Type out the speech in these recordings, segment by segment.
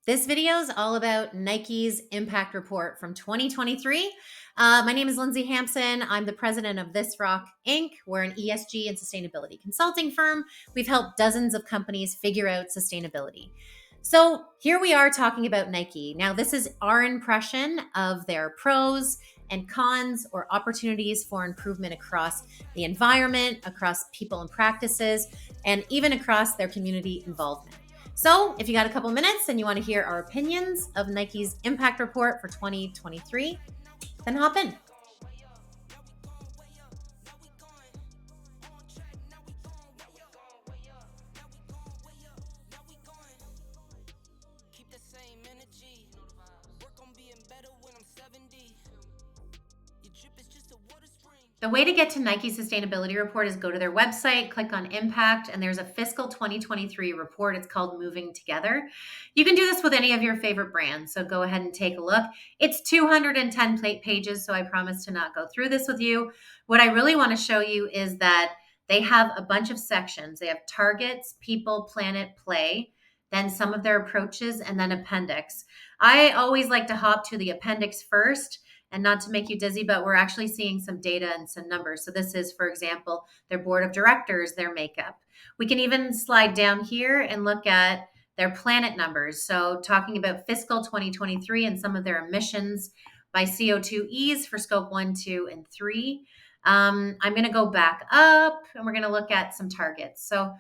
This video is all about Nike's impact report from 2023. My name is Lindsay Hampson. I'm the president of This Rock Inc. We're an ESG and sustainability consulting firm. We've helped dozens of companies figure out sustainability. So here we are talking about Nike. Now, this is our impression of their pros and cons or opportunities for improvement across the environment, across people and practices, and even across their community involvement. So if you got a couple minutes and you want to hear our opinions of Nike's impact report for 2023, then hop in. The way to get to Nike's sustainability report is go to their website, click on impact, and there's a fiscal 2023 report. It's called Moving Together. You can do this with any of your favorite brands. So go ahead and take a look. It's 210 pages, so I promise to not go through this with you. What I really want to show you is that they have a bunch of sections. They have targets, people, planet, play, then some of their approaches, and then appendix. I always like to hop to the appendix first, and not to make you dizzy, but we're actually seeing some data and some numbers. So this is, for example, their board of directors, their makeup. We can even slide down here and look at their planet numbers. So talking about fiscal 2023 and some of their emissions by CO2es for scope 1, 2, and 3. I'm going to go back up and we're going to look at some targets. So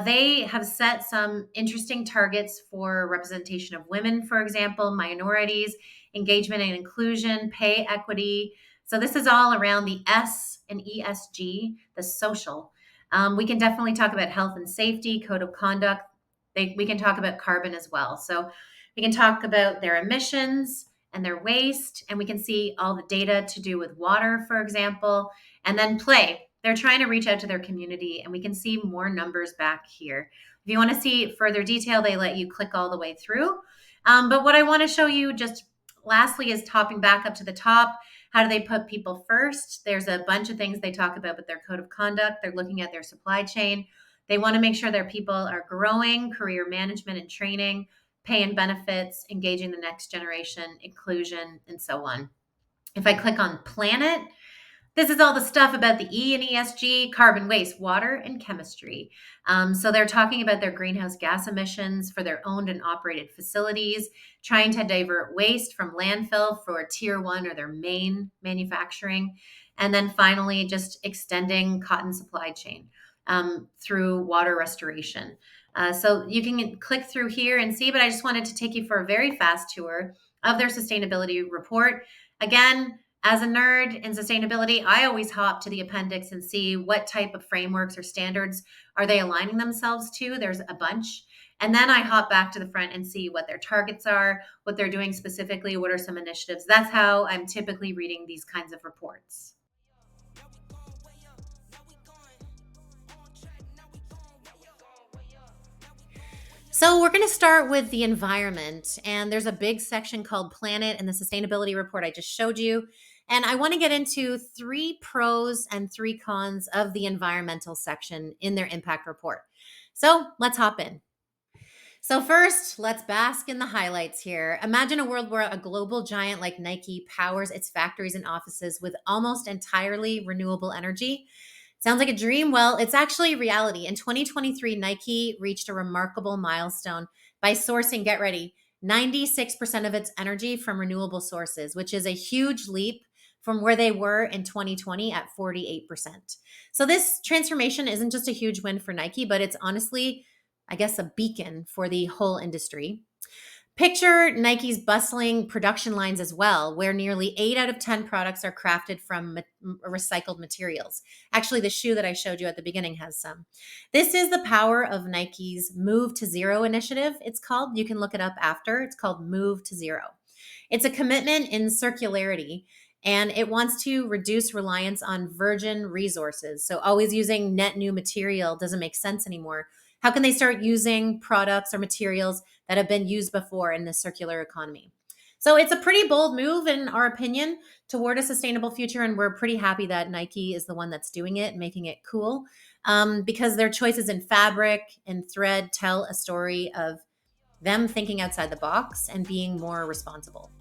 they have set some interesting targets for representation of women, for example, minorities, engagement and inclusion, pay equity. So this is all around the S and ESG, the social. We can definitely talk about health and safety, code of conduct. We can talk about carbon as well. So we can talk about their emissions and their waste, and we can see all the data to do with water, for example, and then play. They're trying to reach out to their community, and we can see more numbers back here. If you want to see further detail, they let you click all the way through. But what I want to show you just lastly is topping back up to the top. How do they put people first? There's a bunch of things they talk about with their code of conduct. They're looking at their supply chain. They want to make sure their people are growing, career management and training, pay and benefits, engaging the next generation, inclusion, and so on. If I click on planet, this is all the stuff about the E and ESG, carbon, waste, water, and chemistry. So they're talking about their greenhouse gas emissions for their owned and operated facilities, trying to divert waste from landfill for tier 1 or their main manufacturing. And then finally, just extending cotton supply chain through water restoration. So you can click through here and see, but I just wanted to take you for a very fast tour of their sustainability report. Again, as a nerd in sustainability, I always hop to the appendix and see what type of frameworks or standards are they aligning themselves to. There's a bunch. And then I hop back to the front and see what their targets are, what they're doing specifically, what are some initiatives. That's how I'm typically reading these kinds of reports. So we're going to start with the environment, and there's a big section called Planet in the sustainability report I just showed you. And I want to get into 3 pros and 3 cons of the environmental section in their impact report. So let's hop in. So first, let's bask in the highlights here. Imagine a world where a global giant like Nike powers its factories and offices with almost entirely renewable energy. Sounds like a dream? Well, it's actually reality. In 2023, Nike reached a remarkable milestone by sourcing, get ready, 96% of its energy from renewable sources, which is a huge leap from where they were in 2020 at 48%. So this transformation isn't just a huge win for Nike, but it's honestly, I guess, a beacon for the whole industry. Picture Nike's bustling production lines as well, where nearly 8 out of 10 products are crafted from recycled materials. Actually, the shoe that I showed you at the beginning has some. This is the power of Nike's Move to Zero initiative, it's called. You can look it up after. It's called Move to Zero. It's a commitment in circularity, and it wants to reduce reliance on virgin resources. So always using net new material doesn't make sense anymore. How can they start using products or materials that have been used before in the circular economy? So it's a pretty bold move, in our opinion, toward a sustainable future. And we're pretty happy that Nike is the one that's doing it and making it cool, because their choices in fabric and thread tell a story of them thinking outside the box and being more responsible.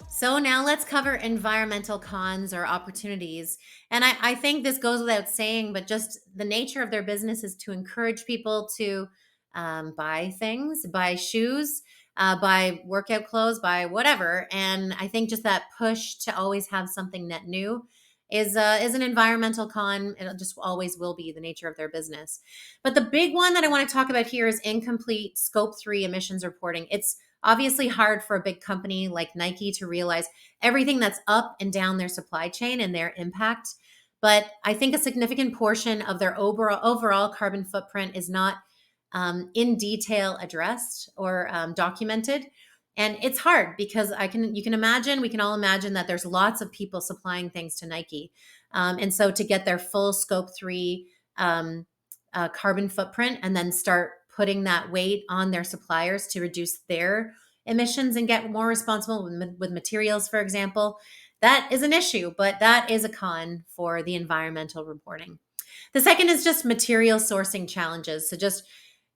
So now let's cover environmental cons or opportunities. And I think this goes without saying, but just the nature of their business is to encourage people to buy things, buy shoes, buy workout clothes, buy whatever. And I think just that push to always have something net new is an environmental con. It just always will be the nature of their business. But the big one that I want to talk about here is incomplete Scope 3 emissions reporting. It's obviously hard for a big company like Nike to realize everything that's up and down their supply chain and their impact. But I think a significant portion of their overall carbon footprint is not in detail addressed or documented. And it's hard because you can imagine, we can all imagine that there's lots of people supplying things to Nike. And so to get their full Scope 3 carbon footprint and then start putting that weight on their suppliers to reduce their emissions and get more responsible with materials, for example, that is an issue, but that is a con for the environmental reporting. The second is just material sourcing challenges. So just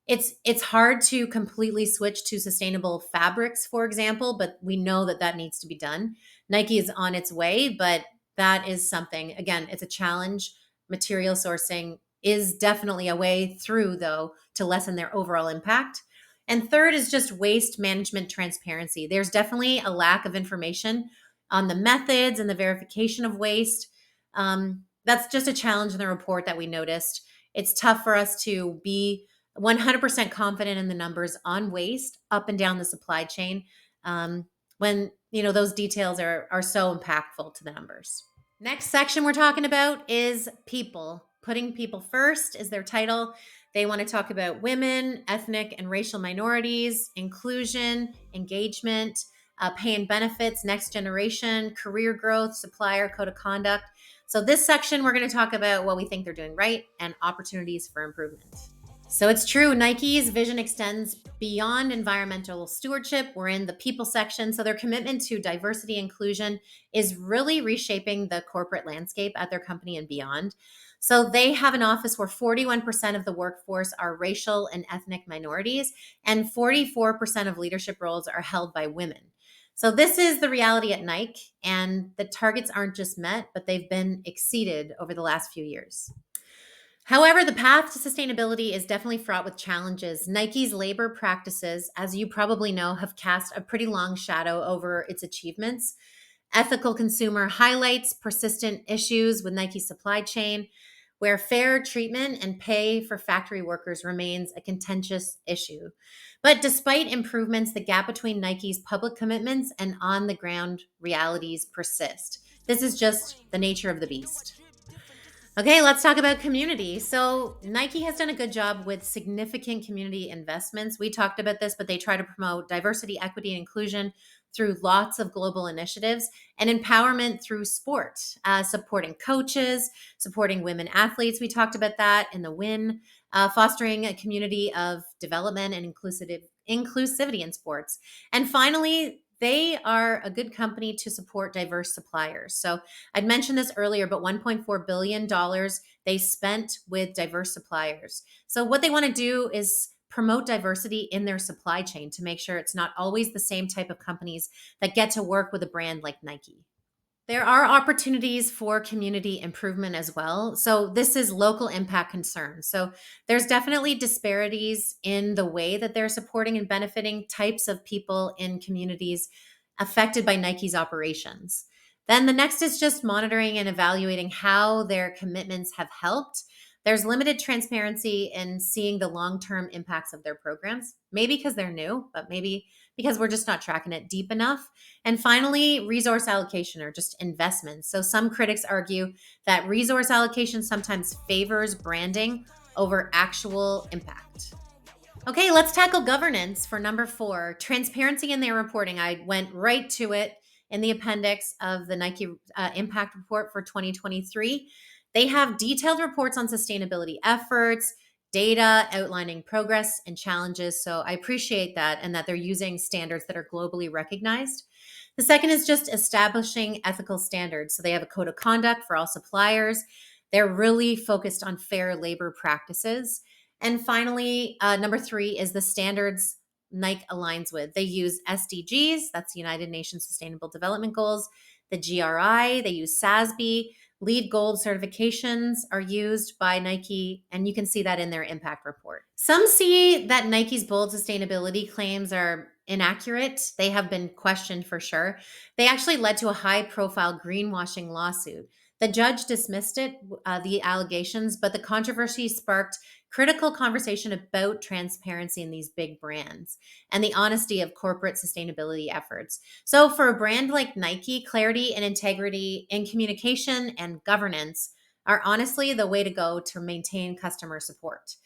it's hard to completely switch to sustainable fabrics, for example, but we know that that needs to be done. Nike is on its way, but that is something, again, it's a challenge. Material sourcing is definitely a way through, though, to lessen their overall impact. And third is just waste management transparency. There's definitely a lack of information on the methods and the verification of waste. That's just a challenge in the report that we noticed. It's tough for us to be 100% confident in the numbers on waste up and down the supply chain when those details are so impactful to the numbers. Next section we're talking about is people. Putting people first is their title. They want to talk about women, ethnic and racial minorities, inclusion, engagement, pay and benefits, next generation, career growth, supplier code of conduct. So this section, we're going to talk about what we think they're doing right and opportunities for improvement. So it's true, Nike's vision extends beyond environmental stewardship. We're in the people section. So their commitment to diversity inclusion is really reshaping the corporate landscape at their company and beyond. So they have an office where 41% of the workforce are racial and ethnic minorities, and 44% of leadership roles are held by women. So this is the reality at Nike, and the targets aren't just met, but they've been exceeded over the last few years. However, the path to sustainability is definitely fraught with challenges. Nike's labor practices, as you probably know, have cast a pretty long shadow over its achievements. Ethical consumer highlights persistent issues with Nike's supply chain, where fair treatment and pay for factory workers remains a contentious issue. But despite improvements, the gap between Nike's public commitments and on the ground realities persist. This is just the nature of the beast. Okay, let's talk about community. So, Nike has done a good job with significant community investments. We talked about this, but they try to promote diversity, equity, and inclusion through lots of global initiatives and empowerment through sport, supporting coaches, supporting women athletes. We talked about that in the win, fostering a community of development and inclusivity in sports. And finally, they are a good company to support diverse suppliers. So I'd mentioned this earlier, but $1.4 billion they spent with diverse suppliers. So what they want to do is promote diversity in their supply chain to make sure it's not always the same type of companies that get to work with a brand like Nike. There are opportunities for community improvement as well. So this is local impact concerns. So there's definitely disparities in the way that they're supporting and benefiting types of people in communities affected by Nike's operations. Then the next is just monitoring and evaluating how their commitments have helped. There's limited transparency in seeing the long-term impacts of their programs, maybe because they're new, but maybe because we're just not tracking it deep enough. And finally, resource allocation or just investments. So some critics argue that resource allocation sometimes favors branding over actual impact. Okay, let's tackle governance for number 4, transparency in their reporting. I went right to it in the appendix of the Nike Impact Report for 2023. They have detailed reports on sustainability efforts, data outlining progress and challenges. So I appreciate that and that they're using standards that are globally recognized. The second is just establishing ethical standards. So they have a code of conduct for all suppliers. They're really focused on fair labor practices. And finally, number 3 is the standards Nike aligns with. They use SDGs, that's United Nations Sustainable Development Goals, the GRI, they use SASB. LEED Gold certifications are used by Nike, and you can see that in their impact report. Some see that Nike's bold sustainability claims are inaccurate. They have been questioned for sure. They actually led to a high-profile greenwashing lawsuit. The judge dismissed the allegations, but the controversy sparked critical conversation about transparency in these big brands and the honesty of corporate sustainability efforts. So, for a brand like Nike, clarity and integrity in communication and governance are honestly the way to go to maintain customer support.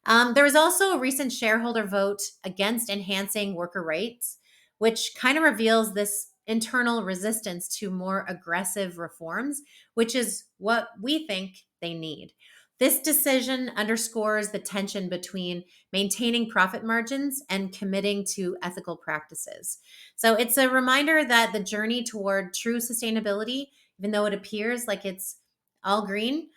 There was also a recent shareholder vote against enhancing worker rights, which kind of reveals this internal resistance to more aggressive reforms, which is what we think they need. This decision underscores the tension between maintaining profit margins and committing to ethical practices. So it's a reminder that the journey toward true sustainability, even though it appears like it's all green,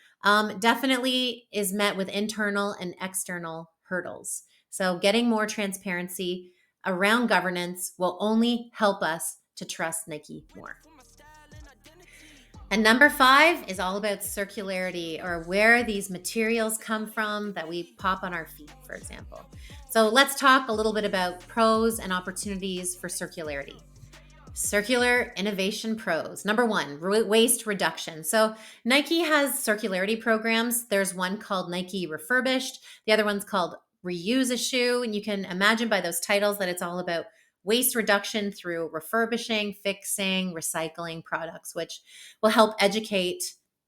definitely is met with internal and external hurdles. So, getting more transparency around governance will only help us to trust Nike more. And number 5 is all about circularity, or where these materials come from that we pop on our feet, for example. So, let's talk a little bit about pros and opportunities for circularity. Circular innovation pros. Number 1, waste reduction. So Nike has circularity programs. There's one called Nike Refurbished. The other one's called Reuse a Shoe. And you can imagine by those titles that it's all about waste reduction through refurbishing, fixing, recycling products, which will help educate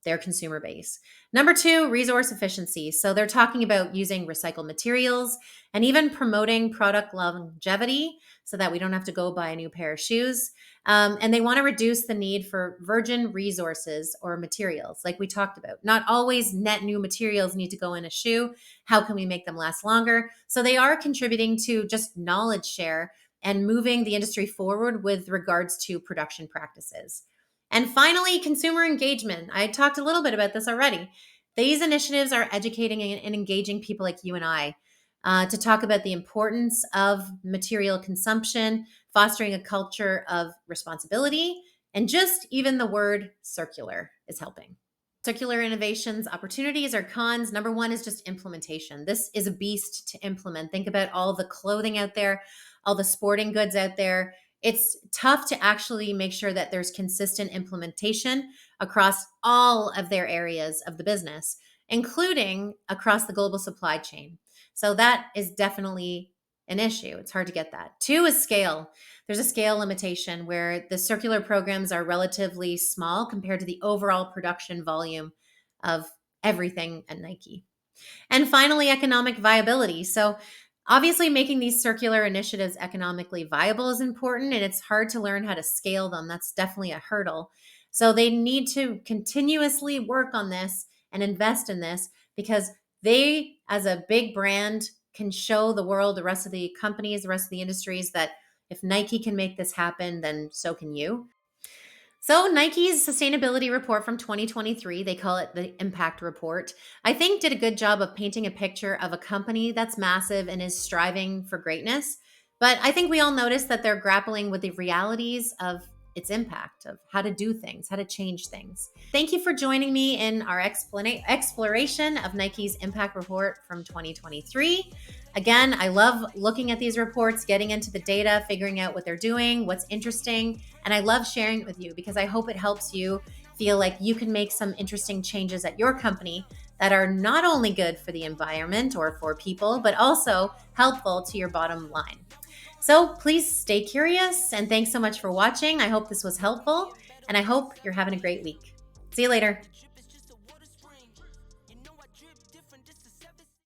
their consumer base. Number 2, resource efficiency. So they're talking about using recycled materials and even promoting product longevity so that we don't have to go buy a new pair of shoes. And they want to reduce the need for virgin resources or materials, like we talked about. Not always net new materials need to go in a shoe. How can we make them last longer? So they are contributing to just knowledge share and moving the industry forward with regards to production practices. And finally, consumer engagement. I talked a little bit about this already. These initiatives are educating and engaging people like you and I to talk about the importance of material consumption, fostering a culture of responsibility, and just even the word circular is helping. Circular innovations, opportunities or cons. Number 1 is just implementation. This is a beast to implement. Think about all the clothing out there, all the sporting goods out there. It's tough to actually make sure that there's consistent implementation across all of their areas of the business, including across the global supply chain. So that is definitely an issue. It's hard to get that. 2 is scale. There's a scale limitation where the circular programs are relatively small compared to the overall production volume of everything at Nike. And finally, economic viability. So obviously, making these circular initiatives economically viable is important, and it's hard to learn how to scale them. That's definitely a hurdle. So they need to continuously work on this and invest in this because they, as a big brand, can show the world, the rest of the companies, the rest of the industries that if Nike can make this happen, then so can you. So, Nike's sustainability report from 2023, they call it the Impact Report, I think did a good job of painting a picture of a company that's massive and is striving for greatness. But I think we all noticed that they're grappling with the realities of its impact, of how to do things, how to change things. Thank you for joining me in our exploration of Nike's Impact Report from 2023. Again, I love looking at these reports, getting into the data, figuring out what they're doing, what's interesting, and I love sharing it with you because I hope it helps you feel like you can make some interesting changes at your company that are not only good for the environment or for people, but also helpful to your bottom line. So please stay curious, and thanks so much for watching. I hope this was helpful, and I hope you're having a great week. See you later.